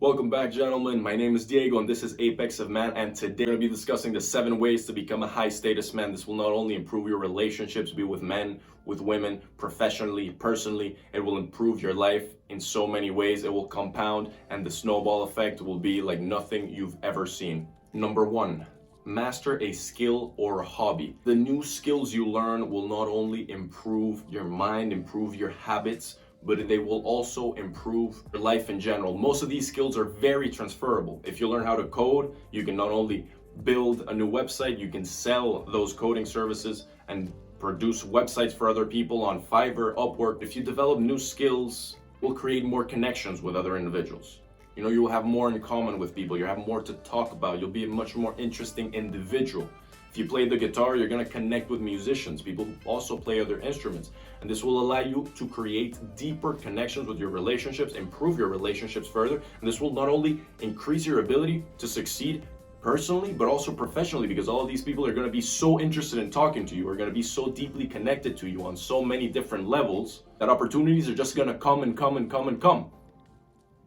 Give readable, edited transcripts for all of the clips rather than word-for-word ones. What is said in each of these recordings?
Welcome back, gentlemen. My name is Diego, and this is Apex of Man. And today we're going to be discussing the 7 ways to become a high status man. This will not only improve your relationships, be with men, with women, professionally, personally. It will improve your life in so many ways. It will compound, and the snowball effect will be like nothing you've ever seen. Number 1. Master a skill or a hobby. The new skills you learn will not only improve your mind, improve your habits, but they will also improve your life in general. Most of these skills are very transferable. If you learn how to code, you can not only build a new website, you can sell those coding services and produce websites for other people on Fiverr, Upwork. If you develop new skills, it will create more connections with other individuals. You will have more in common with people. You have more to talk about. You'll be a much more interesting individual. If you play the guitar, you're going to connect with musicians, people who also play other instruments. And this will allow you to create deeper connections with your relationships, improve your relationships further. And this will not only increase your ability to succeed personally, but also professionally, because all of these people are going to be so interested in talking to you, are going to be so deeply connected to you on so many different levels that opportunities are just going to come and come and come and come.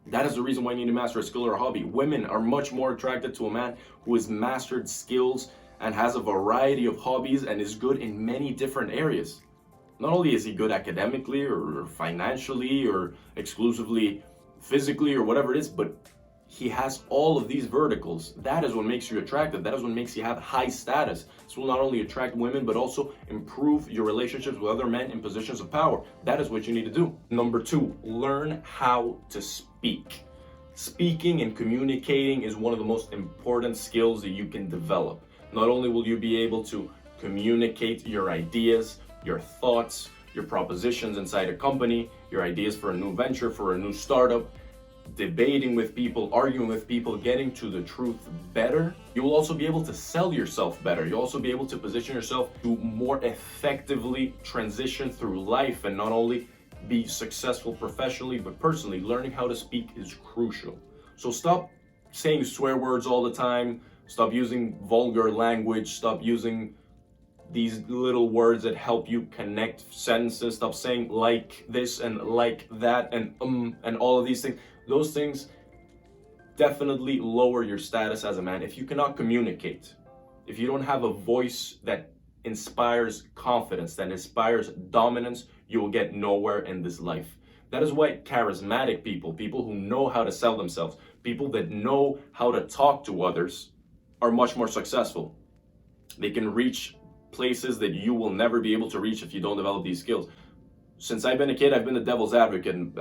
That is the reason why you need to master a skill or a hobby. Women are much more attracted to a man who has mastered skills and has a variety of hobbies and is good in many different areas. Not only is he good academically or financially or exclusively physically or whatever it is, but he has all of these verticals. That is what makes you attractive. That is what makes you have high status. This will not only attract women, but also improve your relationships with other men in positions of power. That is what you need to do. Number 2, learn how to speak. Speaking and communicating is one of the most important skills that you can develop. Not only will you be able to communicate your ideas, your thoughts, your propositions inside a company, your ideas for a new venture, for a new startup, debating with people, arguing with people, getting to the truth better. You will also be able to sell yourself better. You'll also be able to position yourself to more effectively transition through life and not only be successful professionally, but personally. Learning how to speak is crucial. So stop saying swear words all the time. Stop using vulgar language. Stop using these little words that help you connect sentences. Stop saying like this and like that and all of these things. Those things definitely lower your status as a man. If you cannot communicate, if you don't have a voice that inspires confidence, that inspires dominance, you will get nowhere in this life. That is why charismatic people, people who know how to sell themselves, people that know how to talk to others, are much more successful. They can reach places that you will never be able to reach if you don't develop these skills. Since I've been a kid, I've been the devil's advocate. And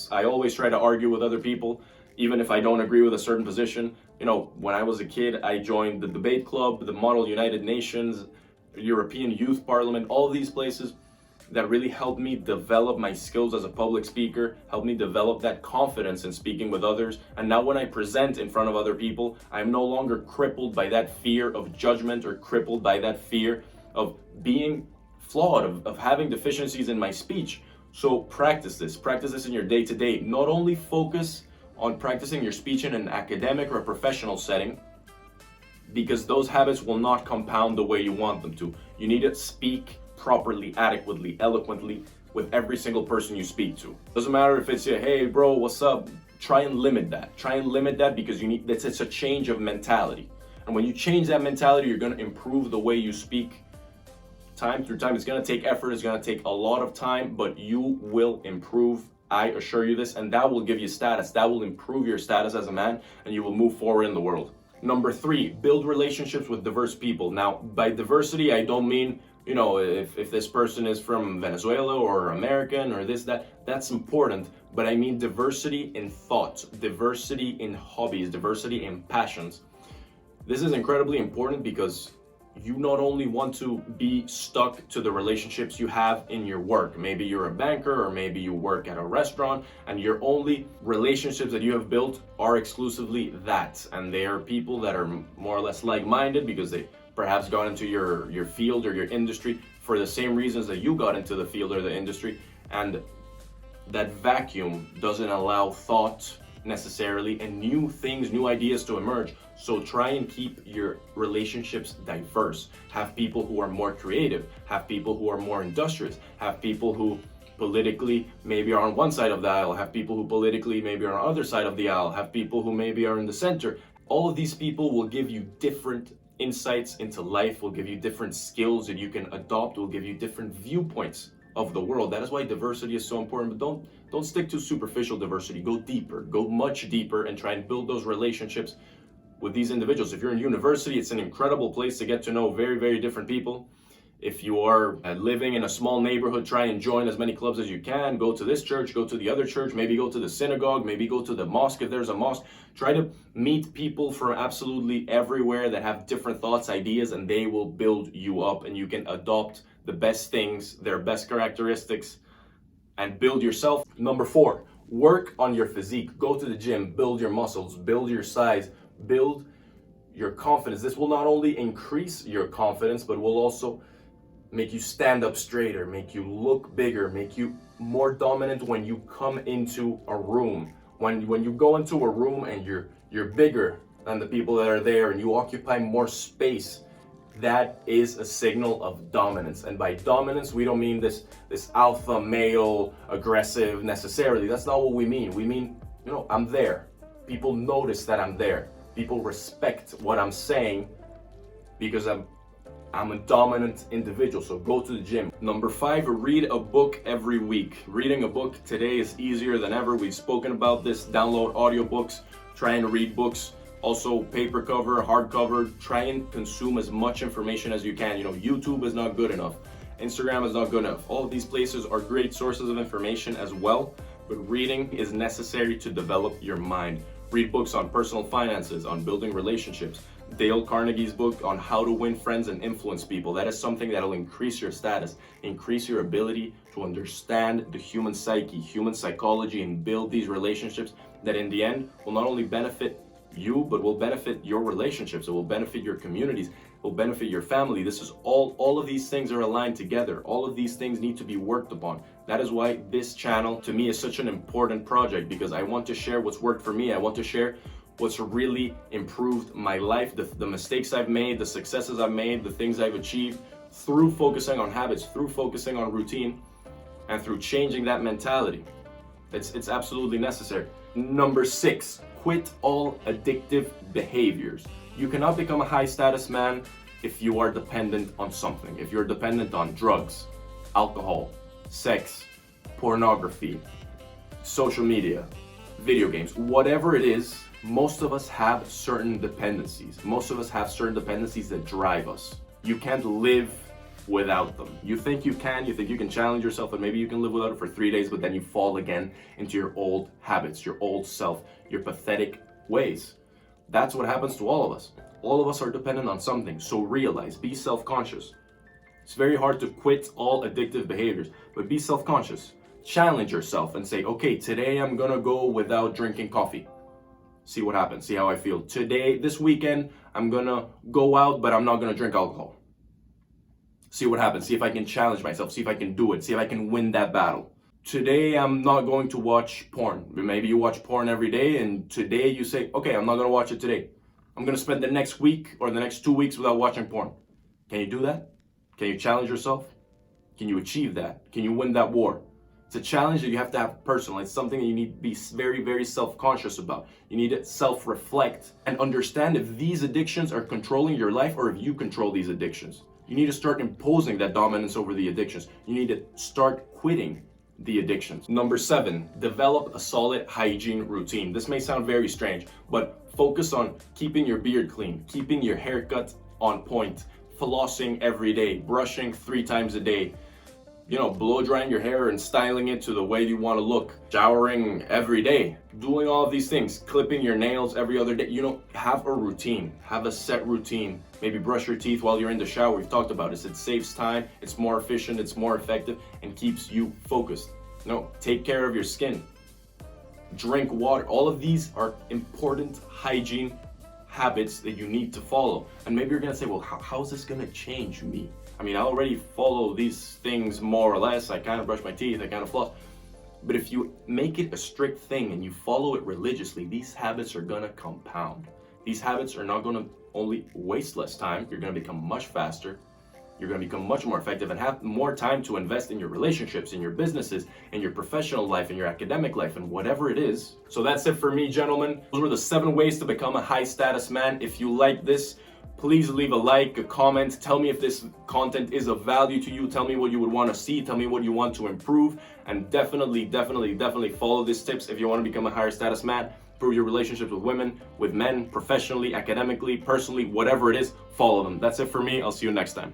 I always try to argue with other people, even if I don't agree with a certain position. When I was a kid, I joined the debate club, the Model United Nations, European Youth Parliament, all of these places that really helped me develop my skills as a public speaker, helped me develop that confidence in speaking with others. And now when I present in front of other people, I'm no longer crippled by that fear of judgment or crippled by that fear of being flawed, of having deficiencies in my speech. So practice this in your day-to-day. Not only focus on practicing your speech in an academic or a professional setting, because those habits will not compound the way you want them to. You need to speak properly, adequately, eloquently with every single person you speak to. Doesn't matter if it's hey bro, what's up? Try and limit that because it's a change of mentality. And when you change that mentality, you're going to improve the way you speak time through time. It's going to take effort, it's going to take a lot of time, but you will improve. I assure you this, and that will give you status. That will improve your status as a man, and you will move forward in the world. Number 3, build relationships with diverse people. Now, by diversity, I don't mean if this person is from Venezuela or American or that's important. But I mean diversity in thoughts, diversity in hobbies, diversity in passions. This is incredibly important because you not only want to be stuck to the relationships you have in your work. Maybe you're a banker or maybe you work at a restaurant and your only relationships that you have built are exclusively that. And they are people that are more or less like-minded because they perhaps got into your field or your industry for the same reasons that you got into the field or the industry. And that vacuum doesn't allow thought necessarily and new things, new ideas to emerge. So try and keep your relationships diverse. Have people who are more creative, have people who are more industrious, have people who politically maybe are on one side of the aisle, have people who politically maybe are on the other side of the aisle, have people who maybe are in the center. All of these people will give you different insights into life, will give you different skills that you can adopt, will give you different viewpoints of the world. That is why diversity is so important. But don't stick to superficial diversity. Go deeper, go much deeper, and try and build those relationships with these individuals. If you're in university, it's an incredible place to get to know very, very different people. If you are living in a small neighborhood, try and join as many clubs as you can. Go to this church, go to the other church, maybe go to the synagogue, maybe go to the mosque if there's a mosque. Try to meet people from absolutely everywhere that have different thoughts, ideas, and they will build you up, and you can adopt the best things, their best characteristics, and build yourself. Number 4, work on your physique. Go to the gym, build your muscles, build your size, build your confidence. This will not only increase your confidence, but will also make you stand up straighter, make you look bigger, make you more dominant when you come into a room. When you go into a room and you're bigger than the people that are there and you occupy more space, that is a signal of dominance. And by dominance, we don't mean this alpha male aggressive necessarily. That's not what we mean. We mean, I'm there. People notice that I'm there. People respect what I'm saying because I'm a dominant individual. So go to the gym. Number 5, read a book every week. Reading a book today is easier than ever. We've spoken about this. Download audiobooks, try and read books. Also paper cover, hardcover, try and consume as much information as you can. YouTube is not good enough. Instagram is not good enough. All of these places are great sources of information as well, but reading is necessary to develop your mind. Read books on personal finances, on building relationships. Dale Carnegie's book on how to win friends and influence people. That is something that will increase your status, increase your ability to understand the human psyche, human psychology, and build these relationships that in the end will not only benefit you, but will benefit your relationships. It will benefit your communities. It will benefit your family. This is all of these things are aligned together. All of these things need to be worked upon. That is why this channel to me is such an important project, because I want to share what's worked for me. I want to share what's really improved my life, the mistakes I've made, the successes I've made, the things I've achieved through focusing on habits, through focusing on routine, and through changing that mentality. It's absolutely necessary. Number 6, quit all addictive behaviors. You cannot become a high status man if you are dependent on something. If you're dependent on drugs, alcohol, sex, pornography, social media, video games, whatever it is, most of us have certain dependencies. Most of us have certain dependencies that drive us. You can't live without them. You think you can challenge yourself and maybe you can live without it for 3 days, but then you fall again into your old habits, your old self, your pathetic ways. That's what happens to all of us. All of us are dependent on something. So realize, be self-conscious. It's very hard to quit all addictive behaviors, but be self-conscious. Challenge yourself and say, okay, today I'm gonna go without drinking coffee. See what happens, see how I feel. Today, this weekend, I'm gonna go out, but I'm not gonna drink alcohol. See what happens, see if I can challenge myself, see if I can do it, see if I can win that battle. Today, I'm not going to watch porn. Maybe you watch porn every day, and today you say, okay, I'm not gonna watch it today. I'm gonna spend the next week or the next 2 weeks without watching porn. Can you do that? Can you challenge yourself? Can you achieve that? Can you win that war? It's a challenge that you have to have personal. It's something that you need to be very, very self-conscious about. You need to self-reflect and understand if these addictions are controlling your life or if you control these addictions. You need to start imposing that dominance over the addictions. You need to start quitting the addictions. Number 7, develop a solid hygiene routine. This may sound very strange, but focus on keeping your beard clean, keeping your haircut on point, flossing every day, brushing 3 times a day, blow drying your hair and styling it to the way you want to look, showering every day, doing all of these things, clipping your nails every other day. Have a routine, have a set routine. Maybe brush your teeth while you're in the shower. We've talked about this. It saves time, it's more efficient, it's more effective, and keeps you focused. Take care of your skin. Drink water. All of these are important hygiene habits that you need to follow. And maybe you're gonna say, well, how is this gonna change me? I already follow these things more or less. I kind of brush my teeth, I kind of floss. But if you make it a strict thing and you follow it religiously, these habits are gonna compound. These habits are not gonna only waste less time, you're gonna become much faster. you're going to become much more effective and have more time to invest in your relationships, in your businesses, in your professional life, in your academic life, and whatever it is. So that's it for me, gentlemen. Those were the 7 ways to become a high status man. If you like this, please leave a like, a comment. Tell me if this content is of value to you. Tell me what you would want to see. Tell me what you want to improve. And definitely follow these tips if you want to become a higher status man. Improve your relationships with women, with men, professionally, academically, personally, whatever it is, follow them. That's it for me. I'll see you next time.